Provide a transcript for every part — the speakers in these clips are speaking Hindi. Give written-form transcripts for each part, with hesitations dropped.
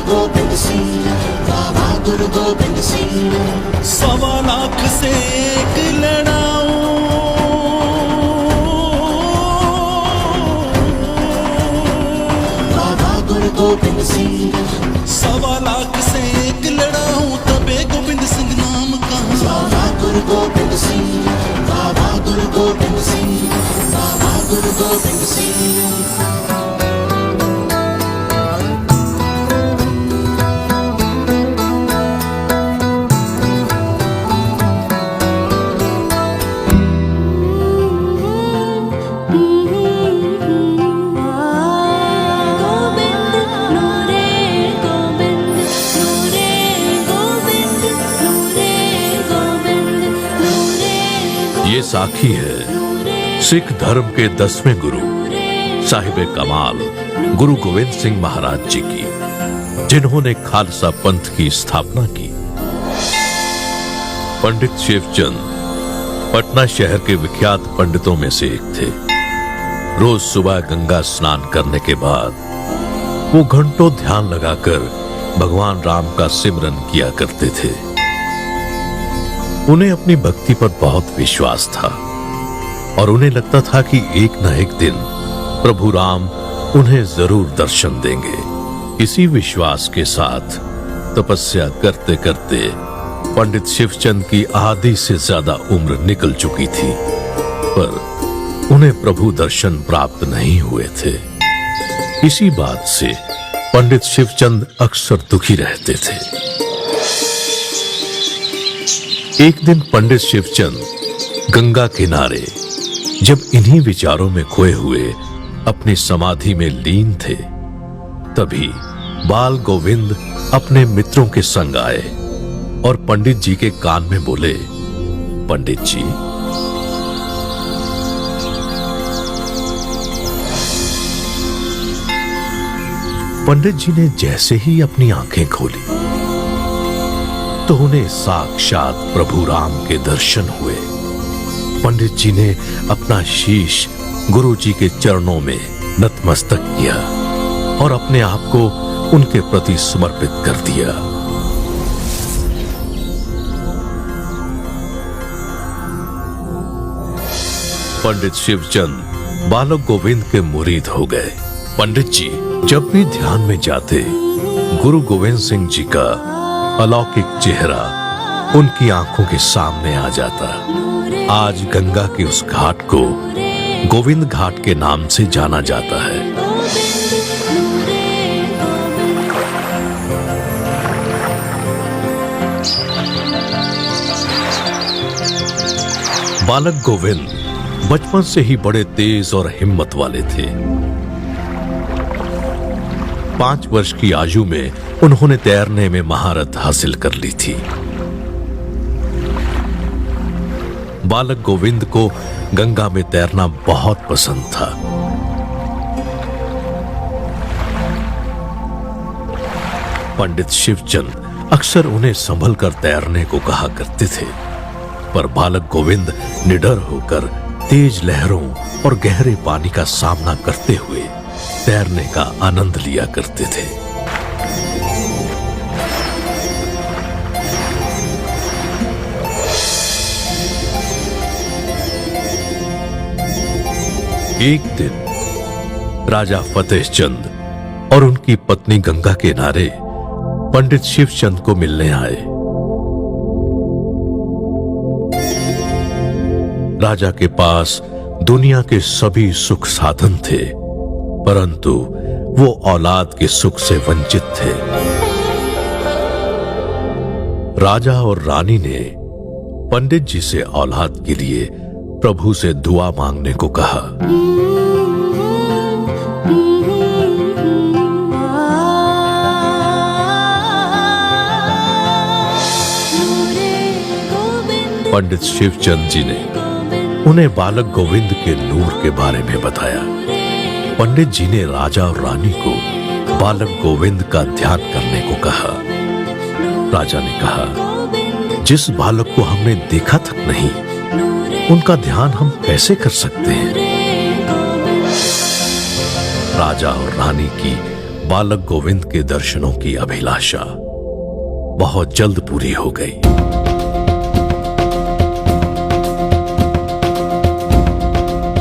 गोविंद सिंह, बहादुर गोविंद सिंह। 1.25 लाख से एक लड़ाऊं, बहादुर गोविंद सिंह। 1.25 लाख से एक लड़ाऊं, तबे गोविंद सिंह नाम कहा। बहादुर गोविंद सिंह, बहादुर गोविंद सिंह, बहादुर गोविंद सिंह। ये साखी है सिख धर्म के 10वें गुरु साहिब कमाल गुरु गोविंद सिंह महाराज जी की, जिन्होंने खालसा पंथ की स्थापना की। पंडित शिवचंद पटना शहर के विख्यात पंडितों में से एक थे। रोज सुबह गंगा स्नान करने के बाद वो घंटों ध्यान लगाकर भगवान राम का सिमरन किया करते थे। उन्हें अपनी भक्ति पर बहुत विश्वास था और उन्हें लगता था कि एक न एक दिन प्रभु राम उन्हें जरूर दर्शन देंगे। इसी विश्वास के साथ तपस्या करते करते पंडित शिवचंद की आधी से ज्यादा उम्र निकल चुकी थी, पर उन्हें प्रभु दर्शन प्राप्त नहीं हुए थे। इसी बात से पंडित शिवचंद अक्सर दुखी रहते थे। एक दिन पंडित शिवचंद गंगा किनारे जब इन्हीं विचारों में खोए हुए अपनी समाधि में लीन थे, तभी बाल गोविंद अपने मित्रों के संग आए और पंडित जी के कान में बोले, पंडित जी, पंडित जी ने जैसे ही अपनी आंखें खोली तो उन्हें साक्षात प्रभु राम के दर्शन हुए। पंडित जी ने अपना शीश गुरु जी के चरणों में नतमस्तक किया और अपने आप को उनके प्रति समर्पित कर दिया। पंडित शिवचंद बालक गोविंद के मुरीद हो गए। पंडित जी जब भी ध्यान में जाते, गुरु गोविंद सिंह जी का अलौकिक चेहरा उनकी आंखों के सामने आ जाता। आज गंगा के उस घाट को गोविंद घाट के नाम से जाना जाता है। बालक गोविंद बचपन से ही बड़े तेज और हिम्मत वाले थे। 5 वर्ष की आयु में उन्होंने तैरने में महारत हासिल कर ली थी। बालक गोविंद को गंगा में तैरना बहुत पसंद था। पंडित शिवचंद अक्सर उन्हें संभल कर तैरने को कहा करते थे, पर बालक गोविंद निडर होकर तेज लहरों और गहरे पानी का सामना करते हुए तैरने का आनंद लिया करते थे। एक दिन राजा फतेह चंद और उनकी पत्नी गंगा के किनारे पंडित शिवचंद को मिलने आए। राजा के पास दुनिया के सभी सुख साधन थे, परंतु वो औलाद के सुख से वंचित थे। राजा और रानी ने पंडित जी से औलाद के लिए प्रभु से दुआ मांगने को कहा। पंडित शिवचंद जी ने उन्हें बालक गोविंद के नूर के बारे में बताया। पंडित जी ने राजा और रानी को बालक गोविंद का ध्यान करने को कहा। राजा ने कहा, जिस बालक को हमने देखा तक नहीं, उनका ध्यान हम कैसे कर सकते हैं? राजा और रानी की बालक गोविंद के दर्शनों की अभिलाषा बहुत जल्द पूरी हो गई।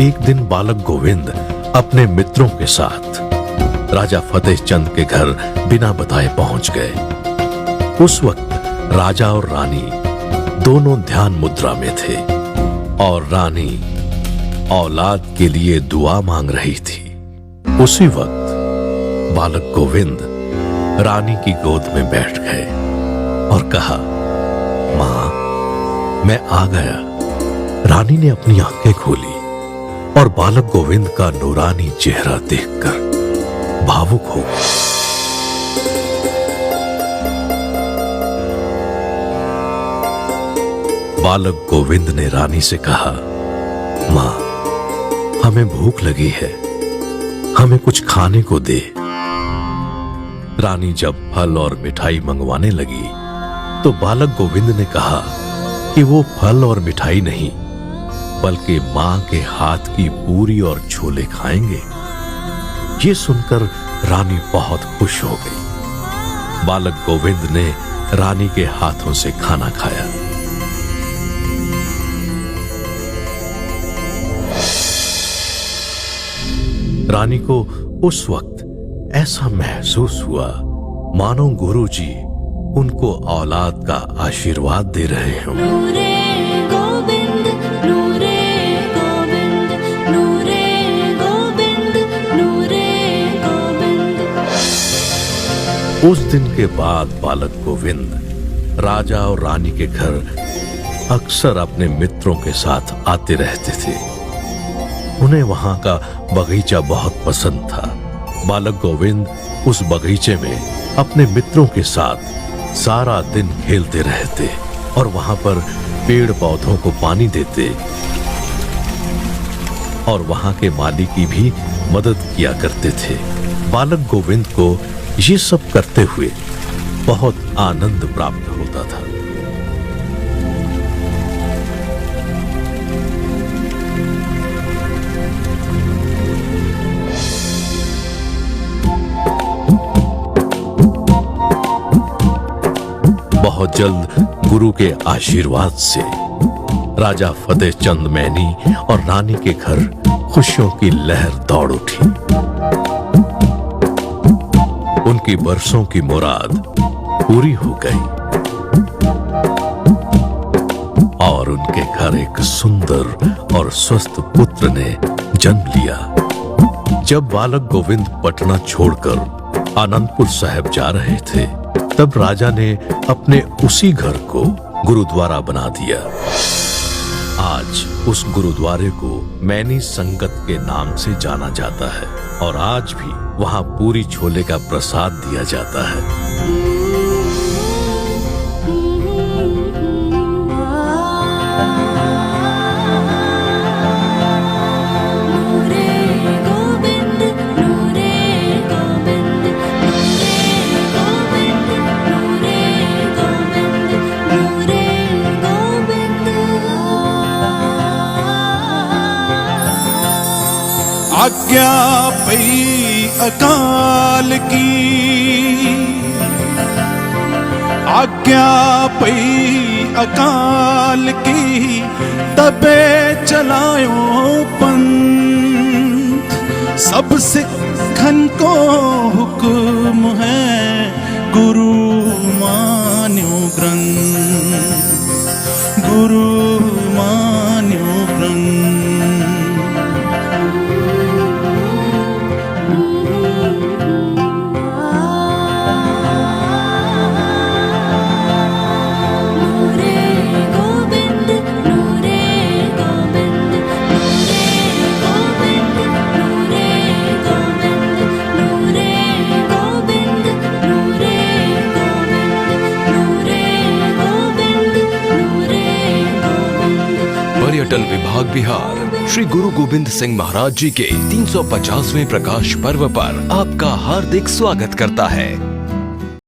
एक दिन बालक गोविंद अपने मित्रों के साथ राजा फतेह चंद के घर बिना बताए पहुंच गए। उस वक्त राजा और रानी दोनों ध्यान मुद्रा में थे और रानी औलाद के लिए दुआ मांग रही थी। उसी वक्त बालक गोविंद रानी की गोद में बैठ गए और कहा, मां, मैं आ गया। रानी ने अपनी आंखें खोली और बालक गोविंद का नूरानी चेहरा देखकर भावुक हो गई। बालक गोविंद ने रानी से कहा, मां, हमें भूख लगी है, हमें कुछ खाने को दे। रानी जब फल और मिठाई मंगवाने लगी तो बालक गोविंद ने कहा कि वो फल और मिठाई नहीं बल्कि मां के हाथ की पूरी और छोले खाएंगे। ये सुनकर रानी बहुत खुश हो गई। बालक गोविंद ने रानी के हाथों से खाना खाया। रानी को उस वक्त ऐसा महसूस हुआ मानो गुरुजी उनको औलाद का आशीर्वाद दे रहे हों। नूरे गोविंद, नूरे गोविंद, नूरे गोविंद, नूरे गोविंद। उस दिन के बाद बालक गोविंद राजा और रानी के घर अक्सर अपने मित्रों के साथ आते रहते थे। उन्हें वहां का बगीचा बहुत पसंद था। बालक गोविंद उस बगीचे में अपने मित्रों के साथ सारा दिन खेलते रहते और वहां पर पेड़ पौधों को पानी देते और वहां के माली की भी मदद किया करते थे। बालक गोविंद को ये सब करते हुए बहुत आनंद प्राप्त होता था। बहुत जल्द गुरु के आशीर्वाद से राजा फतेह चंद मैनी और रानी के घर खुशियों की लहर दौड़ उठी। उनकी बरसों की मुराद पूरी हो गई और उनके घर एक सुंदर और स्वस्थ पुत्र ने जन्म लिया। जब बालक गोविंद पटना छोड़कर आनंदपुर साहिब जा रहे थे तब राजा ने अपने उसी घर को गुरुद्वारा बना दिया। आज उस गुरुद्वारे को मैनी संगत के नाम से जाना जाता है और आज भी वहां पूरी छोले का प्रसाद दिया जाता है। आज्ञा पई अकाल की, आज्ञा पई अकाल की, तबे चलायो पंथ। सब सिखन को हुक्म है, गुरु मान्यो ग्रंथ, गुरु मान्यो ग्रंथ। पर्यटन विभाग बिहार श्री गुरु गोविंद सिंह महाराज जी के 350वें प्रकाश पर्व पर आपका हार्दिक स्वागत करता है।